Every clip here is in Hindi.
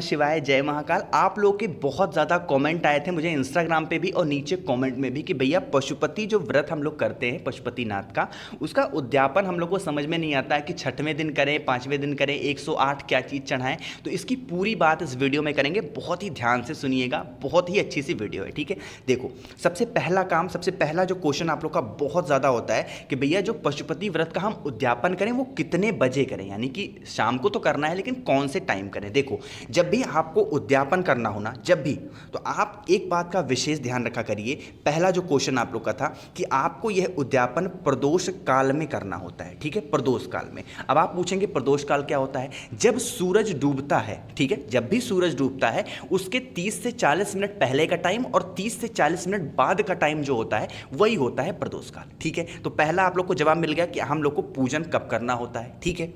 शिवाय जय महाकाल। आप लोग के बहुत ज़्यादा कमेंट आए थे मुझे इंस्टाग्राम पे भी और नीचे कमेंट में भी कि भैया पशुपति जो व्रत हम लोग करते हैं पशुपतिनाथ का, उसका उद्यापन हम लोग को समझ में नहीं आता है कि छठवें दिन करें, पाँचवें दिन करें, 108 क्या चीज़ चढ़ाएं। तो इसकी पूरी बात इस वीडियो में करेंगे, बहुत ही ध्यान से सुनिएगा, बहुत ही अच्छी सी वीडियो है। ठीक है, देखो सबसे पहला जो क्वेश्चन आप लोग का बहुत ज़्यादा होता है कि भैया जो पशुपति व्रत का हम उद्यापन करें वो कितने बजे करें, यानी कि शाम को तो करना है लेकिन कौन से टाइम करें। देखो जब भी आपको उद्यापन करना हो ना, जब भी, तो आप एक बात का विशेष ध्यान रखा करिए। पहला जो क्वेश्चन आप लोग का था कि आपको यह उद्यापन प्रदोष काल में करना होता है। ठीक है, प्रदोष काल में। अब आप पूछेंगे प्रदोष काल क्या होता है? जब सूरज डूबता है। ठीक है, जब भी सूरज डूबता है उसके 30 से 40 मिनट पहले का टाइम और 30 से 40 मिनट बाद का टाइम जो होता है वही होता है प्रदोष काल। ठीक है, तो पहला आप लोग को जवाब मिल गया कि हम लोग को पूजन कब करना होता है। ठीक है,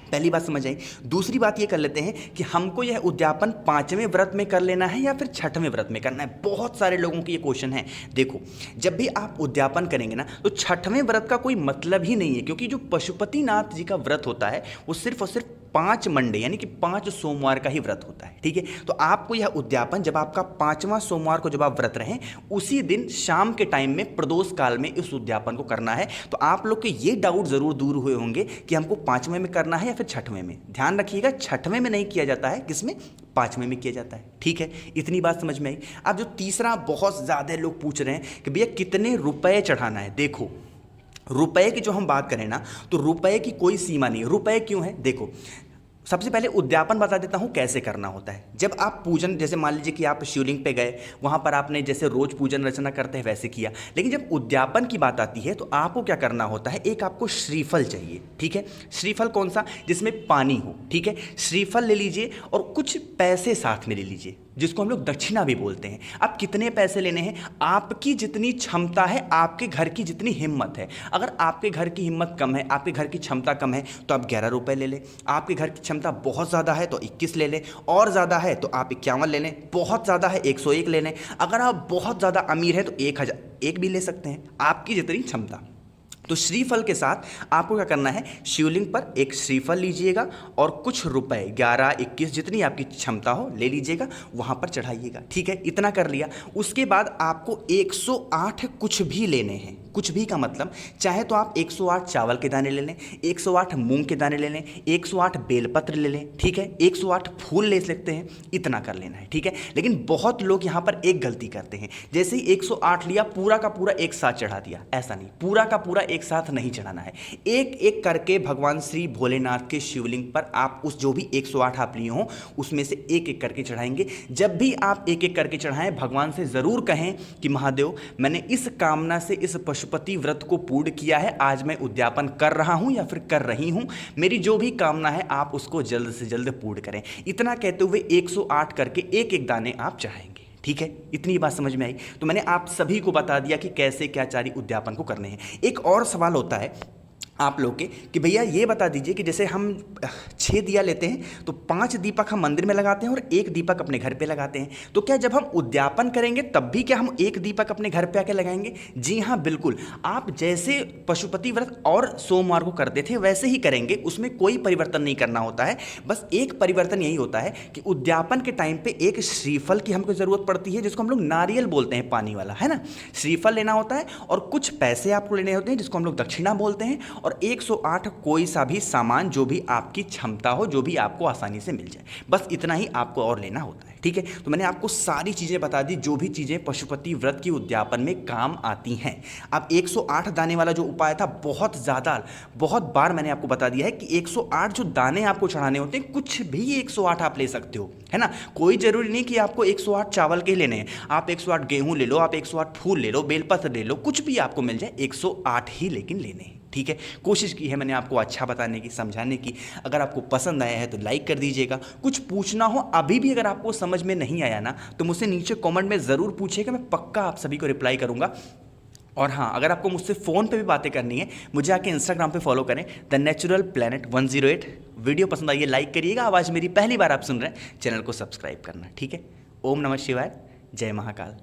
पहली बात समझ आई। दूसरी बात ये कर लेते हैं कि हमको यह उद्यापन पांचवें व्रत में कर लेना है या फिर छठवें व्रत में करना है। बहुत सारे लोगों के ये क्वेश्चन है। देखो जब भी आप उद्यापन करेंगे ना तो छठवें व्रत का कोई मतलब ही नहीं है, क्योंकि जो पशुपतिनाथ जी का व्रत होता है वो सिर्फ और सिर्फ 5 मंडे यानी कि 5 सोमवार का ही व्रत होता है। ठीक है, तो आपको यह उद्यापन जब आपका 5वां सोमवार को जब आप व्रत रहें उसी दिन शाम के टाइम में प्रदोष काल में इस उद्यापन को करना है। तो आप लोग के ये डाउट जरूर दूर हुए होंगे कि हमको 5वें में करना है या फिर छठवें में। ध्यान रखिएगा, छठवें में नहीं किया जाता है, किसमें? 5वें में किया जाता है। ठीक है, इतनी बात समझ में आई। अब जो तीसरा बहुत ज़्यादा लोग पूछ रहे हैं कि भैया कितने रुपए चढ़ाना है। देखो रुपए की जो हम बात करें ना तो रुपए की कोई सीमा नहीं है। रुपए क्यों है? देखो सबसे पहले उद्यापन बता देता हूँ कैसे करना होता है। जब आप पूजन, जैसे मान लीजिए कि आप शिवलिंग पे गए, वहाँ पर आपने जैसे रोज पूजन रचना करते हैं वैसे किया, लेकिन जब उद्यापन की बात आती है तो आपको क्या करना होता है? एक आपको श्रीफल चाहिए। ठीक है, श्रीफल कौन सा? जिसमें पानी हो। ठीक है, श्रीफल ले लीजिए और कुछ पैसे साथ में ले लीजिए, जिसको हम लोग दक्षिणा भी बोलते हैं। अब कितने पैसे लेने हैं? आपकी जितनी क्षमता है, आपके घर की जितनी हिम्मत है। अगर आपके घर की हिम्मत कम है, आपके घर की क्षमता कम है तो आप 11 रुपये ले लें। आपके घर की क्षमता बहुत ज़्यादा है तो 21 ले लें, और ज़्यादा है तो आप 51 ले लें, बहुत ज़्यादा है 101 ले लें। अगर आप बहुत ज़्यादा अमीर हैं तो 1001 भी ले सकते हैं, आपकी जितनी क्षमता। तो श्रीफल के साथ आपको क्या करना है? शिवलिंग पर एक श्रीफल लीजिएगा और कुछ रुपए 11, 21 जितनी आपकी क्षमता हो ले लीजिएगा, वहाँ पर चढ़ाइएगा। ठीक है, इतना कर लिया। उसके बाद आपको 108 कुछ भी लेने हैं। कुछ भी का मतलब चाहे तो आप 108 चावल के दाने ले लें, 108 मूंग के दाने ले लें, 108 बेलपत्र ले लें। ठीक है, 108 फूल ले सकते हैं, इतना कर लेना है। ठीक है, लेकिन बहुत लोग यहाँ पर एक गलती करते हैं, जैसे ही 108 लिया पूरा का पूरा एक साथ चढ़ा दिया। ऐसा नहीं, पूरा का पूरा एक साथ नहीं चढ़ाना है। एक एक करके भगवान श्री भोलेनाथ के शिवलिंग पर आप उस जो भी 108 आप लिए हों उसमें से एक एक करके चढ़ाएंगे। जब भी आप एक एक करके चढ़ाएं भगवान से ज़रूर कहें कि महादेव मैंने इस कामना से इस पशुपति व्रत को पूर्ण किया है, आज मैं उद्यापन कर रहा हूं या फिर कर रही हूं, मेरी जो भी कामना है आप उसको जल्द से जल्द पूर्ण करें। इतना कहते हुए 108 करके एक एक दाने आप चढ़ाएंगे। ठीक है, इतनी बात समझ में आई। तो मैंने आप सभी को बता दिया कि कैसे क्या चारी उद्यापन को करने हैं। एक और सवाल होता है आप लोग के कि भैया ये बता दीजिए कि जैसे हम 6 दिया लेते हैं तो 5 दीपक हम मंदिर में लगाते हैं और 1 दीपक अपने घर पे लगाते हैं, तो क्या जब हम उद्यापन करेंगे तब भी क्या हम 1 दीपक अपने घर पे आके लगाएंगे? जी हाँ, बिल्कुल। आप जैसे पशुपति व्रत और सोमवार को करते थे वैसे ही करेंगे, उसमें कोई परिवर्तन नहीं करना होता है। बस एक परिवर्तन यही होता है कि उद्यापन के टाइम पे एक श्रीफल की हमको ज़रूरत पड़ती है, जिसको हम लोग नारियल बोलते हैं, पानी वाला, है ना। श्रीफल लेना होता है और कुछ पैसे आपको लेने होते हैं जिसको हम लोग दक्षिणा बोलते हैं, और 108 कोई सा भी सामान जो भी आपकी क्षमता हो, जो भी आपको आसानी से मिल जाए, बस इतना ही आपको और लेना होता है। ठीक है, तो मैंने आपको सारी चीज़ें बता दी जो भी चीज़ें पशुपति व्रत की उद्यापन में काम आती हैं। अब 108 दाने वाला जो उपाय था बहुत बार मैंने आपको बता दिया है कि 108 जो दाने आपको चढ़ाने होते हैं, कुछ भी 108 आप ले सकते हो, है ना। कोई ज़रूरी नहीं कि आपको 108 चावल के लेने हैं, आप 108 गेहूँ ले लो, आप 108 फूल ले लो, बेलपत्र ले लो, कुछ भी आपको मिल जाए, 108 ही लेकिन लेने हैं। ठीक है, कोशिश की है मैंने आपको अच्छा बताने की, समझाने की। अगर आपको पसंद आया है तो लाइक कर दीजिएगा। कुछ पूछना हो अभी भी अगर आपको समझ में नहीं आया ना तो मुझसे नीचे कमेंट में ज़रूर पूछिएगा, मैं पक्का आप सभी को रिप्लाई करूंगा। और हाँ, अगर आपको मुझसे फ़ोन पे भी बातें करनी है मुझे आके इंस्टाग्राम पे फॉलो करें, द नेचुरल प्लैनेट 108। वीडियो पसंद आई है लाइक करिएगा। आवाज़ मेरी पहली बार आप सुन रहे हैं, चैनल को सब्सक्राइब करना। ठीक है, ओम नमः शिवाय, जय महाकाल।